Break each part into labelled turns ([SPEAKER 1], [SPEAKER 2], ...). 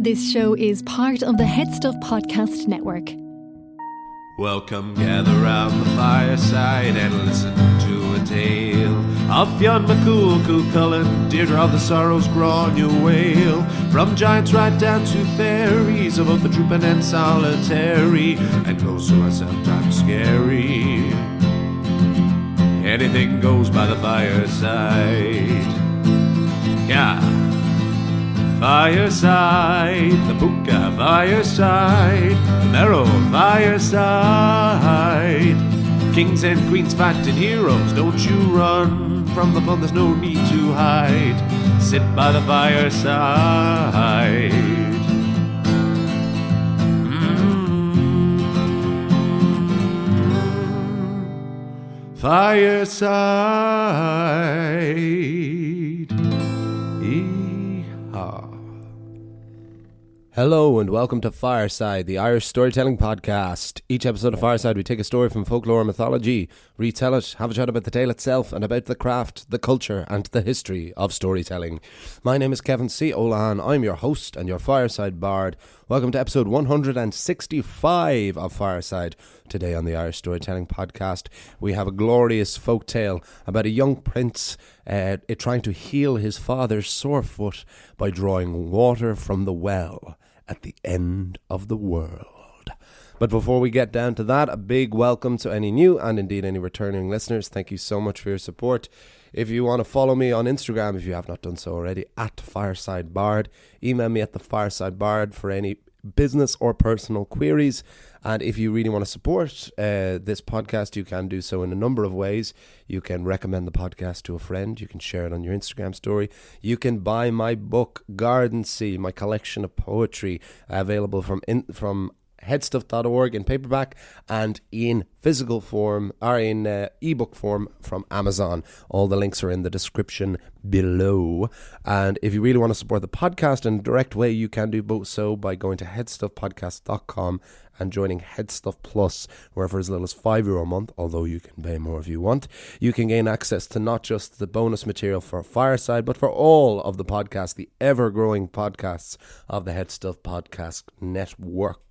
[SPEAKER 1] This show is part of the Head Stuff Podcast Network.
[SPEAKER 2] Welcome, gather round the fireside and listen to a tale of Fionn McCool, Cullen, Deirdre of the Sorrows, Grainne Whale. From giants right down to fairies, of both the drooping and solitary, and those who are sometimes scary. Anything goes by the fireside. Yeah. Fireside, the Puka Fireside, the Marrow Fireside. Kings and queens fighting heroes, don't you run from the fun, there's no need to hide. Sit by the fireside. Fireside.
[SPEAKER 3] Hello and welcome to Fireside, the Irish storytelling podcast. Each episode of Fireside, we take a story from folklore and mythology, retell it, have a chat about the tale itself, and about the craft, the culture, and the history of storytelling. My name is Kevin C. O'Lahan. I'm your host and your Fireside bard. Welcome to episode 165 of Fireside. Today on the Irish Storytelling Podcast, we have a glorious folktale about a young prince trying to heal his father's sore foot by drawing water from the well at the end of the world. But before we get down to that, a big welcome to any new and indeed any returning listeners. Thank you so much for your support. If you want to follow me on Instagram, if you have not done so already, at FiresideBard. Email me at theFiresideBard for any business or personal queries. And if you really want to support this podcast, you can do so in a number of ways. You can recommend the podcast to a friend. You can share it on your Instagram story. You can buy my book, Garden Sea, my collection of poetry, available from headstuff.org in paperback and in physical form, or in ebook form from Amazon. All the links are in the description below. And if you really want to support the podcast in a direct way, you can do both so by going to headstuffpodcast.com and joining Headstuff Plus, where for as little as €5 a month, although you can pay more if you want, you can gain access to not just the bonus material for Fireside, but for all of the podcasts, the ever-growing podcasts of the Headstuff Podcast Network.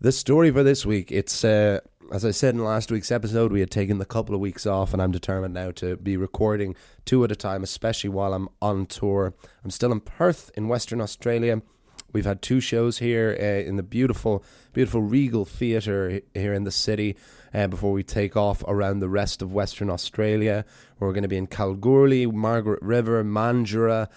[SPEAKER 3] The story for this week, it's, as I said in last week's episode, we had taken a couple of weeks off, and I'm determined now to be recording two at a time, especially while I'm on tour. I'm still in Perth in Western Australia. We've had two shows here in the beautiful Regal Theatre here in the city before we take off around the rest of Western Australia. We're going to be in Kalgoorlie, Margaret River, Mandurah,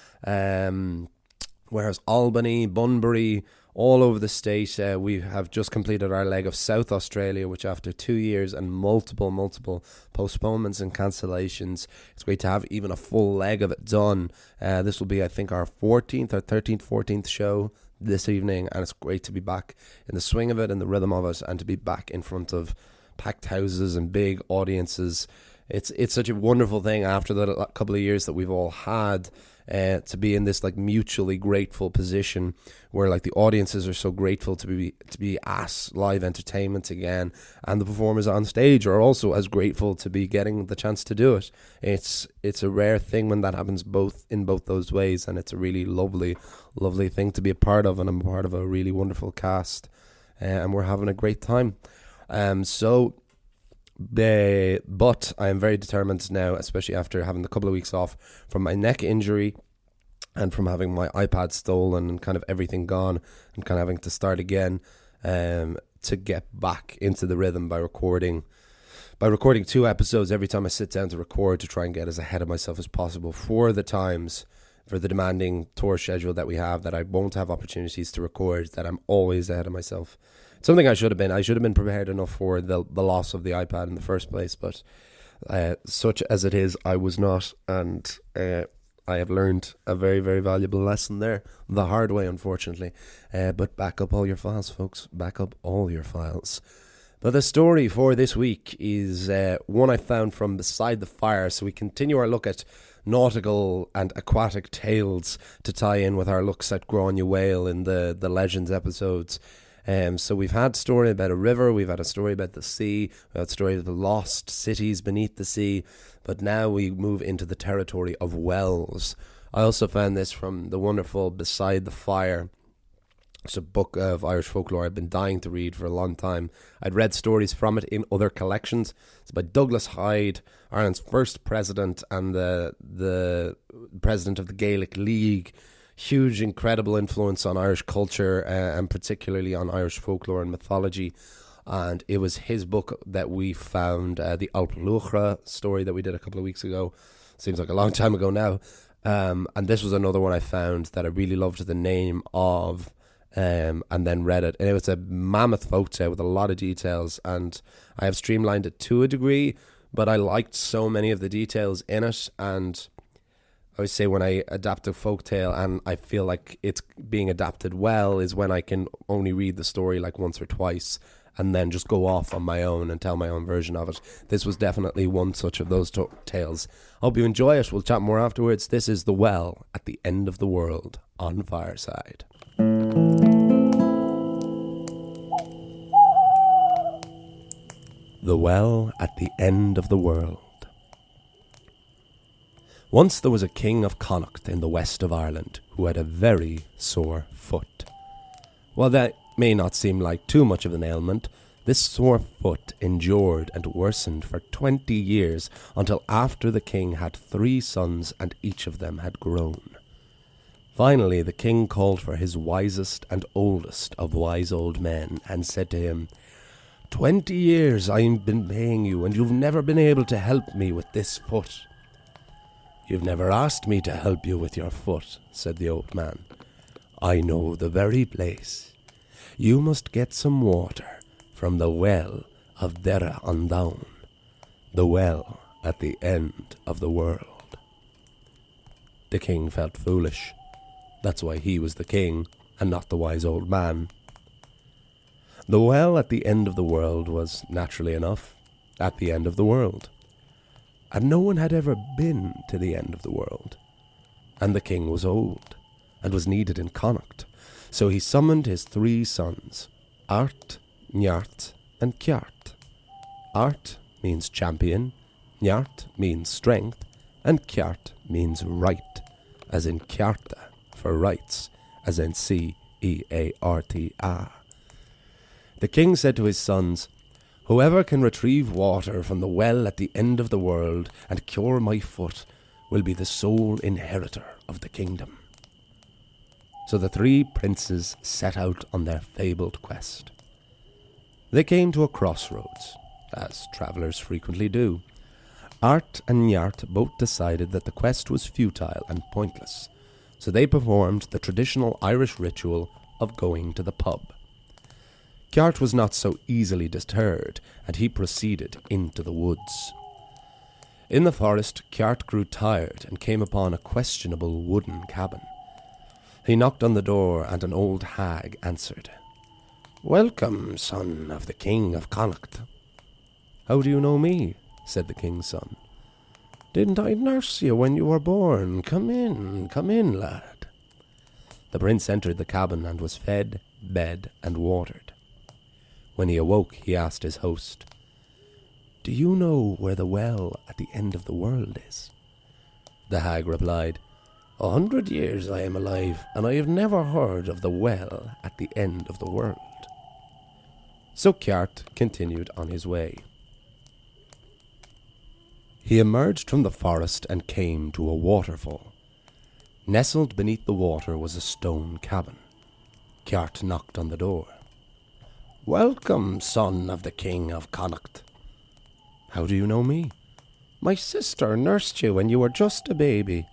[SPEAKER 3] whereas Albany, Bunbury, all over the state. We have just completed our leg of South Australia, which after 2 years and multiple postponements and cancellations, it's great to have even a full leg of it done. This will be, I think, our 14th show this evening, and it's great to be back in the swing of it and the rhythm of it, and to be back in front of packed houses and big audiences. It's such a wonderful thing after the couple of years that we've all had, to be in this like mutually grateful position where like the audiences are so grateful to be asked live entertainment again, and the performers on stage are also as grateful to be getting the chance to do it. It's a rare thing when that happens in both those ways, and it's a really lovely thing to be a part of, and I'm a part of a really wonderful cast, and we're having a great time. But I am very determined now, especially after having the couple of weeks off from my neck injury and from having my iPad stolen and kind of everything gone and kind of having to start again, to get back into the rhythm by recording 2 episodes every time I sit down to record, to try and get as ahead of myself as possible for the demanding tour schedule that we have, that I won't have opportunities to record, that I'm always ahead of myself. Something I should have been prepared enough for the loss of the iPad in the first place, but such as it is, I was not, and I have learned a very, very valuable lesson there, the hard way, unfortunately. But back up all your files, folks, back up all your files. But the story for this week is one I found from Beside the Fire, so we continue our look at nautical and aquatic tales to tie in with our looks at Grainne Whale in the Legends episodes. So we've had a story about a river, we've had a story about the sea, we've had a story of the lost cities beneath the sea, but now we move into the territory of wells. I also found this from the wonderful Beside the Fire, It's a book of Irish folklore I've been dying to read for a long time. I'd read stories from it in other collections. It's by Douglas Hyde, Ireland's first president and the president of the Gaelic League. Huge, incredible influence on Irish culture and particularly on Irish folklore and mythology. And it was his book that we found, the Alp Luachra story that we did a couple of weeks ago. Seems like a long time ago now. And this was another one I found that I really loved the name of. And then read it, and it was a mammoth photo with a lot of details, and I have streamlined it to a degree, but I liked so many of the details in it. And I always say when I adapt a folktale and I feel like it's being adapted well is when I can only read the story like once or twice and then just go off on my own and tell my own version of it. This was definitely one such of those tales. Hope you enjoy it. We'll chat more afterwards. This is The Well at the End of the World on Fireside. The Well at the End of the World. Once there was a king of Connaught in the west of Ireland who had a very sore foot. While that may not seem like too much of an ailment, this sore foot endured and worsened for 20 years until after the king had 3 sons and each of them had grown. Finally, the king called for his wisest and oldest of wise old men and said to him, 20 years I've been paying you, and you've never been able to help me with this foot. You've never asked me to help you with your foot, said the old man. I know the very place. You must get some water from the well of Derra on Down, the well at the end of the world. The king felt foolish. That's why he was the king, and not the wise old man. The well at the end of the world was, naturally enough, at the end of the world. And no one had ever been to the end of the world. And the king was old, and was needed in Connaught. So he summoned his 3 sons, Art, Neart, and Ceart. Art means champion, Neart means strength, and Ceart means right, as in Cearta, for rights, as in Cearta. The king said to his sons, whoever can retrieve water from the well at the end of the world and cure my foot will be the sole inheritor of the kingdom. So the 3 princes set out on their fabled quest. They came to a crossroads, as travellers frequently do. Art and Neart both decided that the quest was futile and pointless, so they performed the traditional Irish ritual of going to the pub. Ceart was not so easily deterred, and he proceeded into the woods. In the forest, Ceart grew tired and came upon a questionable wooden cabin. He knocked on the door, and an old hag answered. Welcome, son of the king of Connaught. How do you know me? Said the king's son. Didn't I nurse you when you were born? Come in, lad. The prince entered the cabin and was fed, bed, and watered. When he awoke, he asked his host, Do you know where the well at the end of the world is? The hag replied, 100 years I am alive, and I have never heard of the well at the end of the world. So Ceart continued on his way. He emerged from the forest and came to a waterfall. Nestled beneath the water was a stone cabin. Ceart knocked on the door. Welcome, son of the king of Connaught. How do you know me? My sister nursed you when you were just a baby.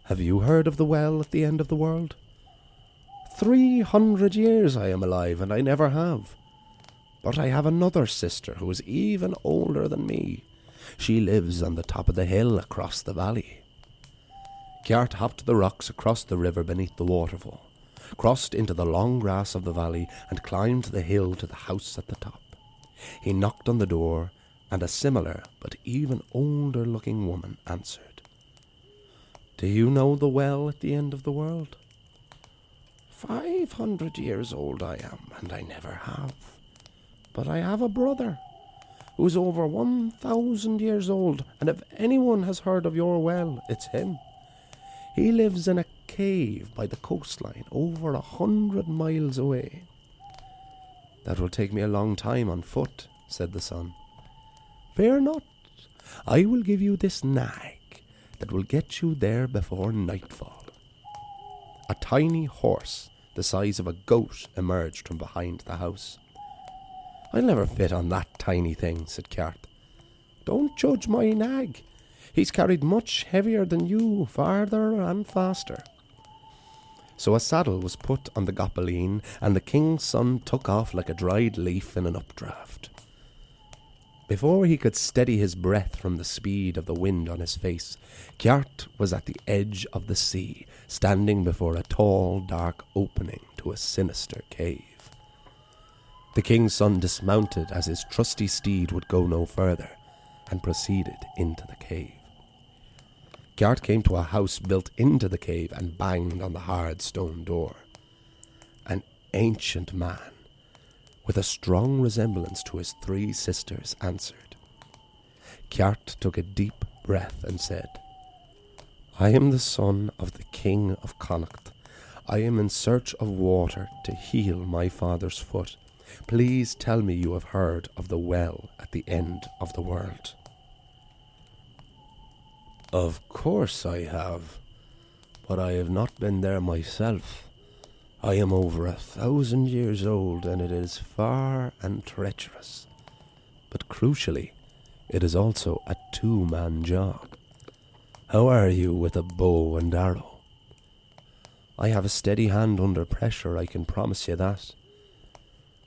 [SPEAKER 3] Have you heard of the well at the end of the world? 300 years I am alive, and I never have. But I have another sister who is even older than me. She lives on the top of the hill across the valley. Ceart hopped the rocks across the river beneath the waterfall, crossed into the long grass of the valley, and climbed the hill to the house at the top. He knocked on the door, and a similar but even older-looking woman answered. Do you know the well at the end of the world? 500 years old I am, and I never have. But I have a brother who is over 1,000 years old, and if anyone has heard of your well, it's him. He lives in a cave by the coastline over 100 miles away. That will take me a long time on foot, said the son. Fear not, I will give you this nag that will get you there before nightfall. A tiny horse the size of a goat emerged from behind the house. I'll never fit on that tiny thing, said Ceart. Don't judge my nag. He's carried much heavier than you, farther and faster. So a saddle was put on the goppeline, and the king's son took off like a dried leaf in an updraft. Before he could steady his breath from the speed of the wind on his face, Ceart was at the edge of the sea, standing before a tall, dark opening to a sinister cave. The king's son dismounted as his trusty steed would go no further, and proceeded into the cave. Ceart came to a house built into the cave and banged on the hard stone door. An ancient man, with a strong resemblance to his 3 sisters, answered. Ceart took a deep breath and said, I am the son of the king of Connaught. I am in search of water to heal my father's foot. Please tell me you have heard of the well at the end of the world. Of course I have, but I have not been there myself. I am over 1,000 years old, and it is far and treacherous. But crucially, it is also a 2-man job. How are you with a bow and arrow? I have a steady hand under pressure, I can promise you that.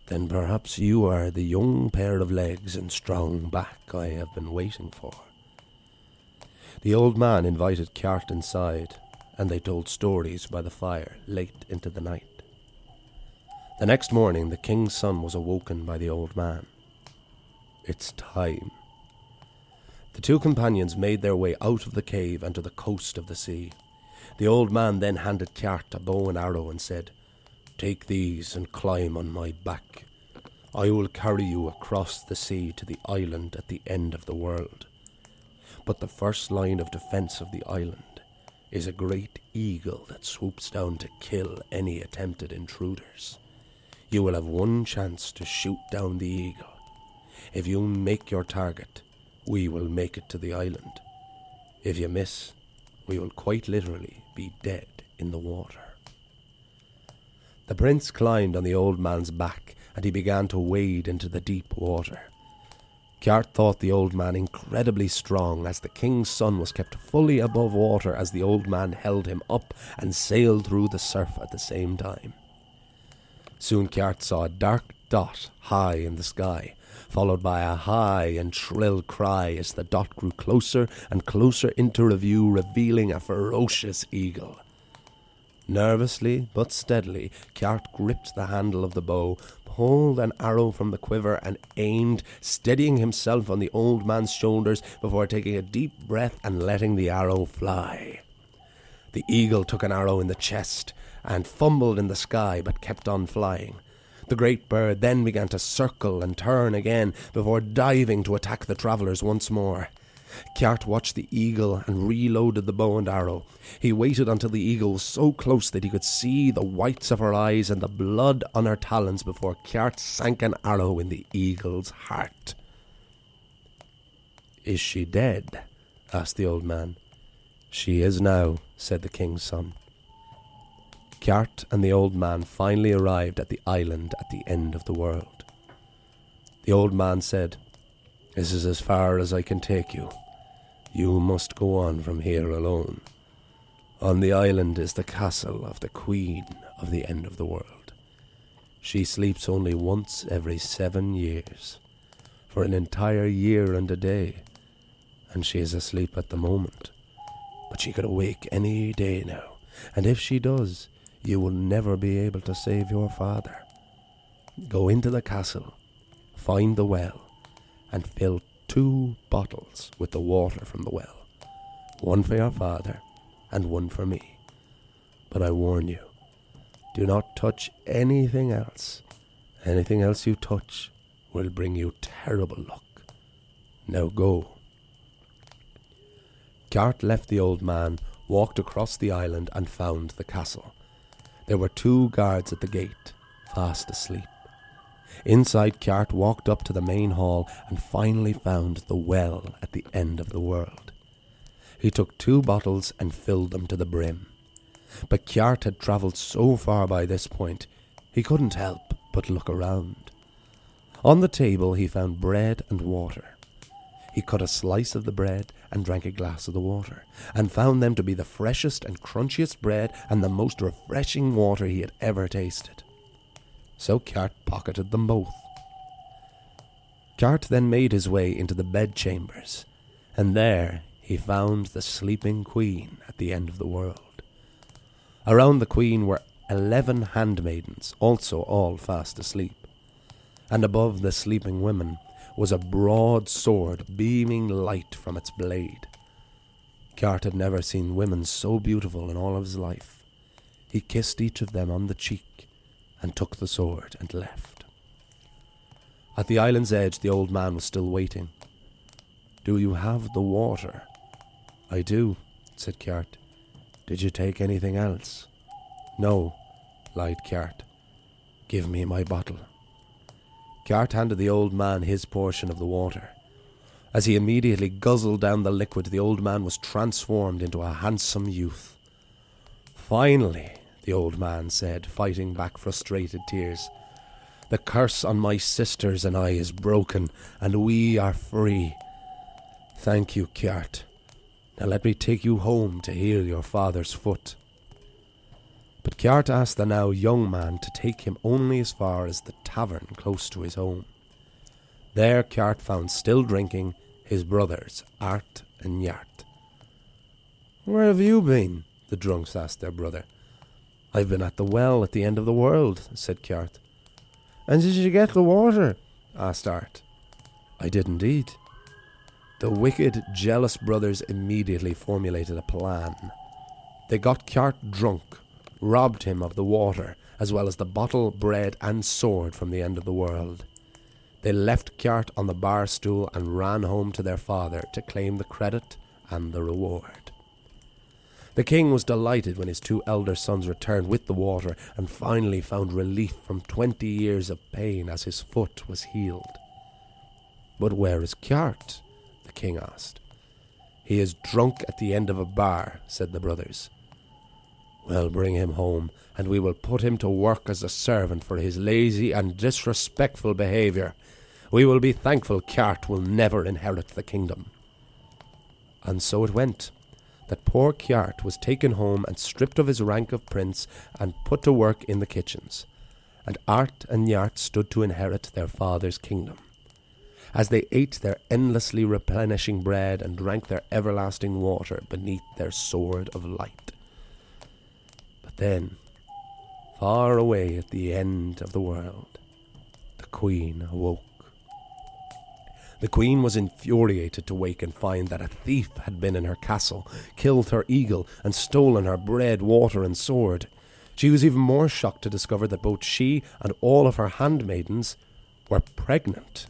[SPEAKER 3] Then perhaps you are the young pair of legs and strong back I have been waiting for. The old man invited Ceart inside, and they told stories by the fire late into the night. The next morning the king's son was awoken by the old man. It's time. The 2 companions made their way out of the cave and to the coast of the sea. The old man then handed Ceart a bow and arrow and said, Take these and climb on my back. I will carry you across the sea to the island at the end of the world. But the first line of defence of the island is a great eagle that swoops down to kill any attempted intruders. You will have 1 chance to shoot down the eagle. If you make your target, we will make it to the island. If you miss, we will quite literally be dead in the water. The prince climbed on the old man's back, and he began to wade into the deep water. Ceart thought the old man incredibly strong, as the king's son was kept fully above water as the old man held him up and sailed through the surf at the same time. Soon Ceart saw a dark dot high in the sky, followed by a high and shrill cry as the dot grew closer and closer into review, revealing a ferocious eagle. Nervously but steadily, Ceart gripped the handle of the bow, pulled an arrow from the quiver and aimed, steadying himself on the old man's shoulders before taking a deep breath and letting the arrow fly. The eagle took an arrow in the chest and fumbled in the sky but kept on flying. The great bird then began to circle and turn again before diving to attack the travellers once more. Ceart watched the eagle and reloaded the bow and arrow. He waited until the eagle was so close that he could see the whites of her eyes and the blood on her talons before Ceart sank an arrow in the eagle's heart. Is she dead? Asked the old man. She is now, said the king's son. Ceart and the old man finally arrived at the island at the end of the world. The old man said, This is as far as I can take you. You must go on from here alone. On the island is the castle of the Queen of the End of the World. She sleeps only once every 7 years, for an entire year and a day, and she is asleep at the moment. But she could awake any day now, and if she does, you will never be able to save your father. Go into the castle, find the well, and fill 2 bottles with the water from the well. 1 for your father and 1 for me. But I warn you, do not touch anything else. Anything else you touch will bring you terrible luck. Now go. Ceart left the old man walked across the island and found the castle. There were 2 guards at the gate, fast asleep. Inside, Connaught walked up to the main hall and finally found the well at the end of the world. He took 2 bottles and filled them to the brim. But Connaught had travelled so far by this point, he couldn't help but look around. On the table he found bread and water. He cut a slice of the bread and drank a glass of the water, and found them to be the freshest and crunchiest bread and the most refreshing water he had ever tasted. So Connaught pocketed them both. Connaught then made his way into the bedchambers, and there he found the sleeping queen at the end of the world. Around the queen were 11 handmaidens, also all fast asleep. And above the sleeping women was a broad sword beaming light from its blade. Connaught had never seen women so beautiful in all of his life. He kissed each of them on the cheek and took the sword and left. At the island's edge, the old man was still waiting. "Do you have the water?" "I do," said Connaught. "Did you take anything else?" "No," lied Connaught. "Give me my bottle." Connaught handed the old man his portion of the water. As he immediately guzzled down the liquid, the old man was transformed into a handsome youth. "Finally," the old man said, fighting back frustrated tears, "the curse on my sisters and I is broken, and we are free. Thank you, Connaught. Now let me take you home to heal your father's foot." But Connaught asked the now young man to take him only as far as the tavern close to his home. There Connaught found still drinking his brothers, Art and Njart. "Where have you been?" the drunks asked their brother. "I've been at the well at the end of the world," said Connaught. "And did you get the water?" asked Art. "I did indeed." The wicked, jealous brothers immediately formulated a plan. They got Connaught drunk, robbed him of the water, as well as the bottle, bread and sword from the end of the world. They left Connaught on the bar stool and ran home to their father to claim the credit and the reward. The king was delighted when his 2 elder sons returned with the water and finally found relief from 20 years of pain as his foot was healed. "But where is Connaught?" the king asked. "He is drunk at the end of a bar," said the brothers. "Well, bring him home, and we will put him to work as a servant for his lazy and disrespectful behaviour. We will be thankful Connaught will never inherit the kingdom." And so it went, that poor Connaught was taken home and stripped of his rank of prince and put to work in the kitchens, and Art and Njart stood to inherit their father's kingdom. As they ate their endlessly replenishing bread and drank their everlasting water beneath their sword of light. But then, far away at the end of the world, the queen awoke. The queen was infuriated to wake and find that a thief had been in her castle, killed her eagle, and stolen her bread, water, and sword. She was even more shocked to discover that both she and all of her handmaidens were pregnant.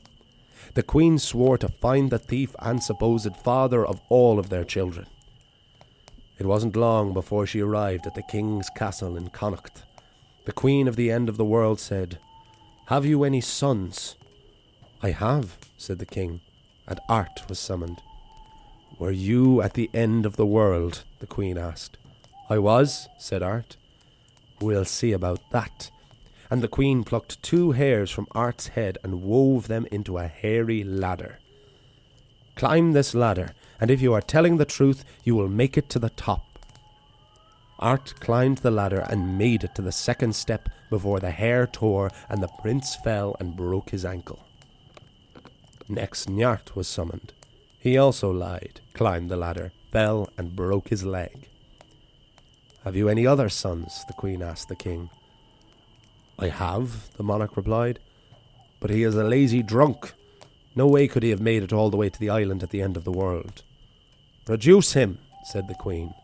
[SPEAKER 3] The queen swore to find the thief and supposed father of all of their children. It wasn't long before she arrived at the king's castle in Connaught. The queen of the end of the world said, "Have you any sons?" "I have," said the king, and Art was summoned. "Were you at the end of the world?" the queen asked. "I was," said Art. "We'll see about that." And the queen plucked 2 hairs from Art's head and wove them into a hairy ladder. "Climb this ladder, and if you are telling the truth, you will make it to the top." Art climbed the ladder and made it to the 2nd step before the hair tore and the prince fell and broke his ankle. Next, Njart was summoned. He also lied, climbed the ladder, fell and broke his leg. "Have you any other sons?" the queen asked the king. "I have," the monarch replied, "but he is a lazy drunk. No way could he have made it all the way to the island at the end of the world." "Produce him," said the queen.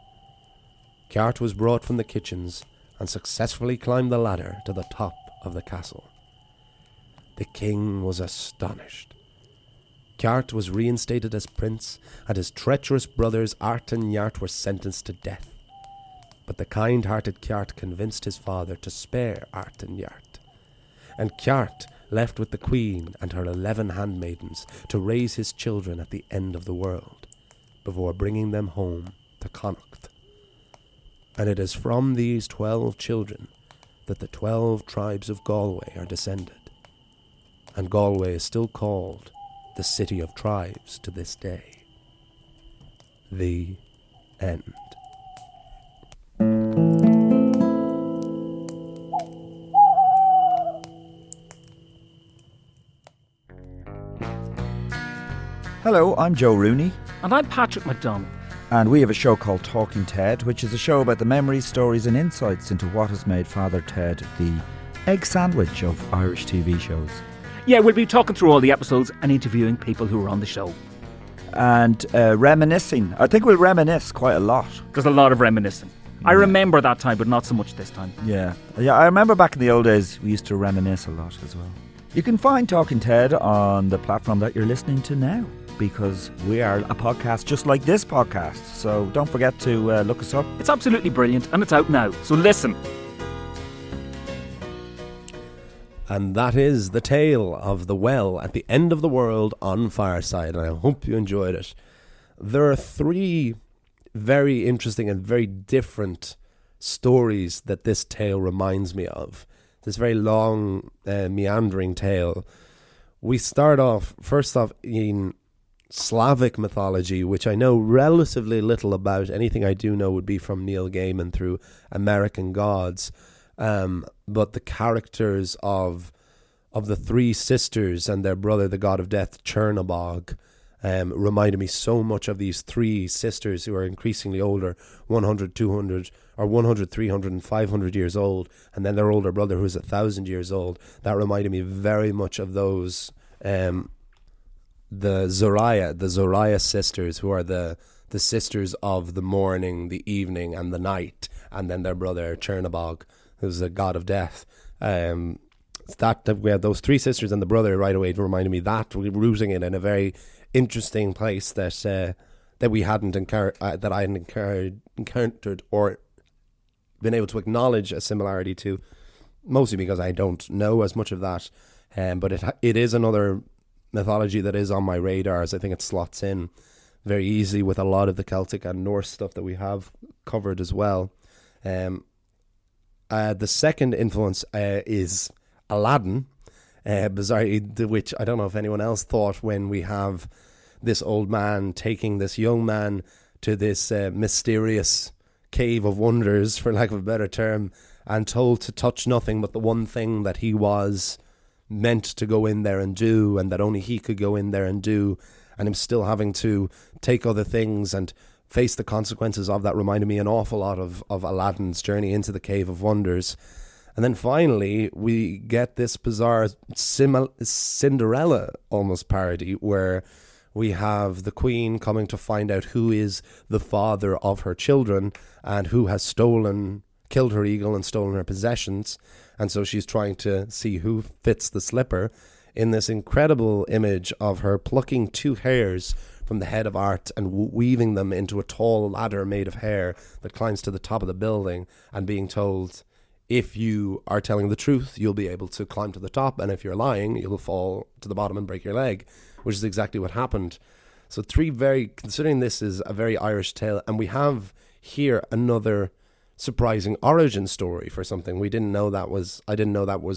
[SPEAKER 3] Connaught was brought from the kitchens and successfully climbed the ladder to the top of the castle. The king was astonished. Ceart was reinstated as prince, and his treacherous brothers Art and Neart were sentenced to death. But the kind-hearted Ceart convinced his father to spare Art and Neart. And Ceart left with the queen and her 11 handmaidens to raise his children at the end of the world, before bringing them home to Connaught. And it is from these 12 children that the 12 tribes of Galway are descended. And Galway is still called the City of Tribes to this day. The end.
[SPEAKER 4] Hello, I'm Joe Rooney.
[SPEAKER 5] And I'm Patrick McDonald.
[SPEAKER 4] And we have a show called Talking Ted, which is a show about the memories, stories and insights into what has made Father Ted the egg sandwich of Irish TV shows.
[SPEAKER 5] Yeah, we'll be talking through all the episodes and interviewing people who were on the show.
[SPEAKER 4] And reminiscing. I think we'll reminisce quite a lot.
[SPEAKER 5] There's a lot of reminiscing. I remember that time, but not so much this time.
[SPEAKER 4] Yeah, I remember back in the old days we used to reminisce a lot as well. You can find Talking Ted on the platform that you're listening to now, because we are a podcast just like this podcast. So don't forget to look us up.
[SPEAKER 5] It's absolutely brilliant and it's out now, so listen.
[SPEAKER 3] And that is the tale of the well at the end of the world on Fireside, and I hope you enjoyed it. There are 3 very interesting and very different stories that this tale reminds me of. This very long, meandering tale. We start off, first off, in Slavic mythology, which I know relatively little about. Anything I do know would be from Neil Gaiman through American Gods. But the characters of the 3 sisters and their brother, the god of death, Chernabog, reminded me so much of these 3 sisters who are increasingly older, 100, 200, or 100, 300, and 500 years old, and then their older brother who's 1,000 years old. That reminded me very much of those, the Zoraya sisters, who are the sisters of the morning, the evening, and the night, and then their brother Chernabog, who's a god of death. That we had those 3 sisters and the brother right away reminded me that we're rooting it in a very interesting place that we hadn't that I hadn't encountered or been able to acknowledge a similarity to, mostly because I don't know as much of that. But it is another mythology that is on my radars. I think it slots in very easily with a lot of the Celtic and Norse stuff that we have covered as well. The second influence is Aladdin, bizarrely, which I don't know if anyone else thought when we have this old man taking this young man to this mysterious cave of wonders, for lack of a better term, and told to touch nothing but the one thing that he was meant to go in there and do, and that only he could go in there and do, and him still having to take other things and face the consequences of that reminded me an awful lot of Aladdin's journey into the Cave of Wonders. And then finally, we get this bizarre Cinderella almost parody where we have the queen coming to find out who is the father of her children and who has killed her eagle and stolen her possessions. And so she's trying to see who fits the slipper in this incredible image of her plucking 2 hairs from the head of Art and weaving them into a tall ladder made of hair that climbs to the top of the building, and being told, if you are telling the truth, you'll be able to climb to the top, and if you're lying, you'll fall to the bottom and break your leg, which is exactly what happened. So considering this is a very Irish tale, and we have here another surprising origin story for something. I didn't know that was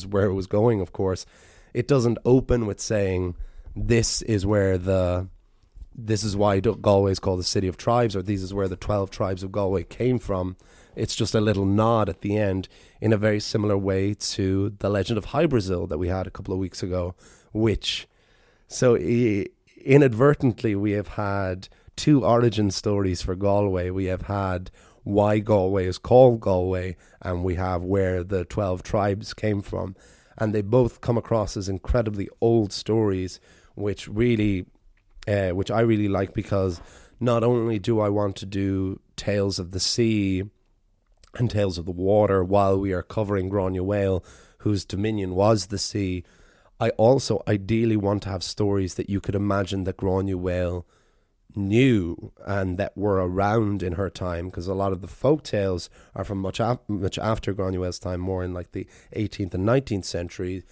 [SPEAKER 3] where it was going, of course. It doesn't open with saying, this is why Galway is called the City of Tribes, or this is where the 12 tribes of Galway came from. It's just a little nod at the end in a very similar way to the Legend of Hy-Brasil that we had a couple of weeks ago, inadvertently we have had 2 origin stories for Galway. We have had why Galway is called Galway, and we have where the 12 tribes came from. And they both come across as incredibly old stories, which I really like, because not only do I want to do Tales of the Sea and Tales of the Water while we are covering Gráinne Mhaol, whose dominion was the sea, I also ideally want to have stories that you could imagine that Granuaile knew and that were around in her time, because a lot of the folk tales are from much after Granuaile's time, more in like the 18th and 19th century.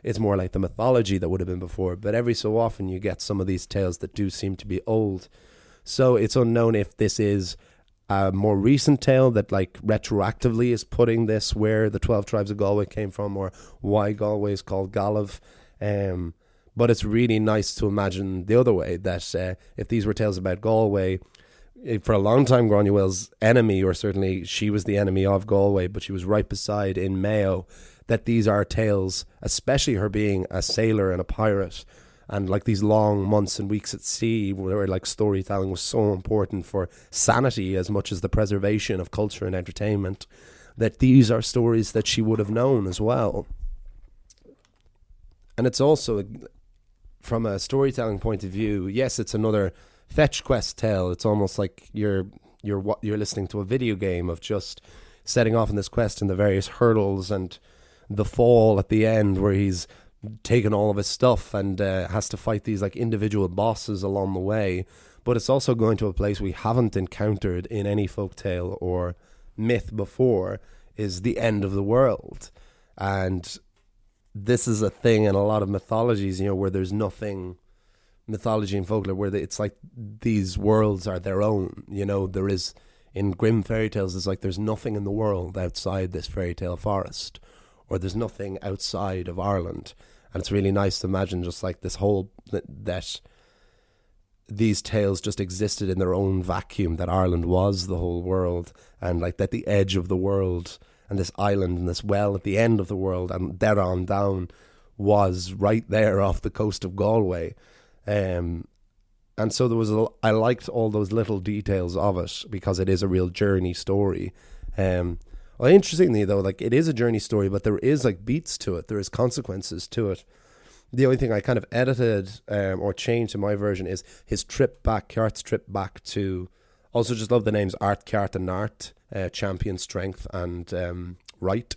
[SPEAKER 3] It's more like the mythology that would have been before, but every so often you get some of these tales that do seem to be old. So it's unknown if this is a more recent tale that like retroactively is putting this where the 12 tribes of Galway came from, or why Galway is called Gallav. But it's really nice to imagine the other way, that if these were tales about Galway, for a long time Granuaile's enemy, or certainly she was the enemy of Galway, but she was right beside in Mayo, that these are tales, especially her being a sailor and a pirate, and like these long months and weeks at sea where like storytelling was so important for sanity as much as the preservation of culture and entertainment, that these are stories that she would have known as well. And it's also, from a storytelling point of view, yes, it's another fetch quest tale. It's almost like you're listening to a video game of just setting off in this quest and the various hurdles and the fall at the end where he's taken all of his stuff and has to fight these like individual bosses along the way. But it's also going to a place we haven't encountered in any folktale or myth before, is the end of the world. And this is a thing in a lot of mythologies, where there's nothing, mythology and folklore, where it's like these worlds are their own. There is, in Grimm fairy tales, it's like there's nothing in the world outside this fairy tale forest, or there's nothing outside of Ireland. And it's really nice to imagine just like this whole, that these tales just existed in their own vacuum, that Ireland was the whole world, and like that the edge of the world and this island and this well at the end of the world and dead on down was right there off the coast of Galway. And so there was I liked all those little details of it, because it is a real journey story. Well, interestingly though, like it is a journey story, but there is like beats to it. There is consequences to it. The only thing I kind of edited or changed in my version is his trip back, Ceart's trip back to, also just love the names Art, Ceart and Nart, champion, strength and right.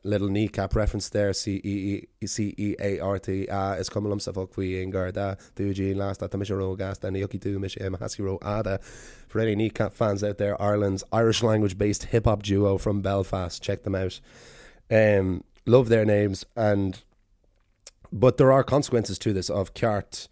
[SPEAKER 3] Little kneecap reference there. CEART is cumulum sa foghui in Garda Duji last at the Misharo Gast and Yuki to Mish Mahasiro Ada. For any kneecap fans out there, Ireland's Irish language based hip hop duo from Belfast. Check them out. Love their names. But there are consequences to this of Ceart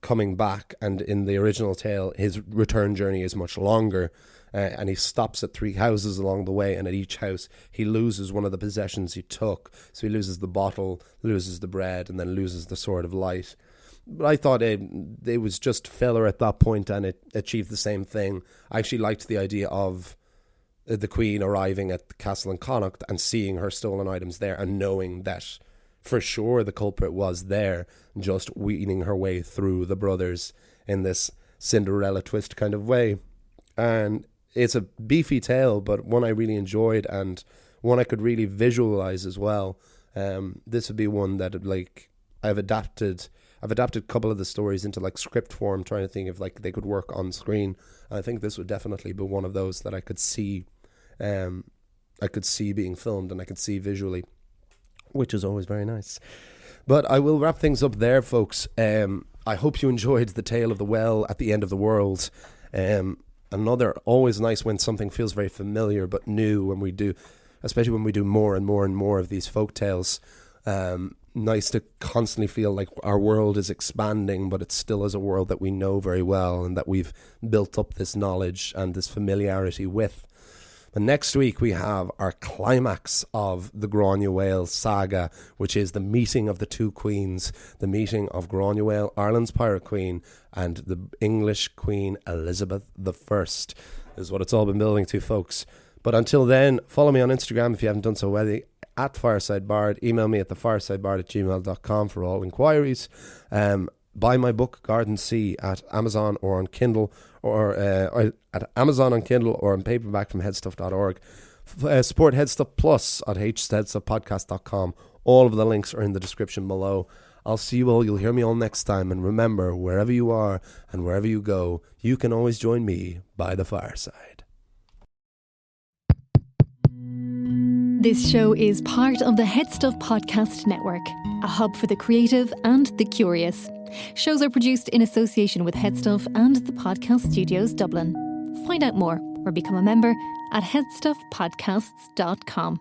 [SPEAKER 3] coming back, and in the original tale his return journey is much longer. And he stops at 3 houses along the way, and at each house he loses one of the possessions he took. So he loses the bottle, loses the bread, and then loses the Sword of Light. But I thought it was just filler at that point, and it achieved the same thing. I actually liked the idea of the Queen arriving at the castle in Connaught and seeing her stolen items there, and knowing that for sure the culprit was there, just weaning her way through the brothers in this Cinderella twist kind of way. And it's a beefy tale, but one I really enjoyed, and one I could really visualize as well. This would be one that like I've adapted a couple of the stories into like script form, trying to think if like they could work on screen. I think this would definitely be one of those that I could see being filmed, and I could see visually, which is always very nice. But I will wrap things up there, folks. I hope you enjoyed the tale of the well at the end of the world. Another always nice when something feels very familiar but new, when we do, especially when we do more and more and more of these folk tales. Nice to constantly feel like our world is expanding, but it still is a world that we know very well and that we've built up this knowledge and this familiarity with. But next week we have our climax of the Granuaile saga, which is the meeting of the two queens, the meeting of Granuaile, Ireland's pirate queen, and the English Queen Elizabeth I, is what it's all been building to, folks. But until then, follow me on Instagram if you haven't done so already, at FiresideBard. Email me at thefiresidebard@gmail.com for all inquiries. Buy my book Garden Sea at Amazon or on Kindle, or at Amazon on Kindle or on paperback from headstuff.org. Support Headstuff Plus at headstuffpodcast.com. All of the links are in the description below. I'll see you all. You'll hear me all next time. And remember, wherever you are and wherever you go, you can always join me by the fireside.
[SPEAKER 1] This show is part of the Head Stuff Podcast Network, a hub for the creative and the curious. Shows are produced in association with Head Stuff and the Podcast Studios Dublin. Find out more or become a member at headstuffpodcasts.com.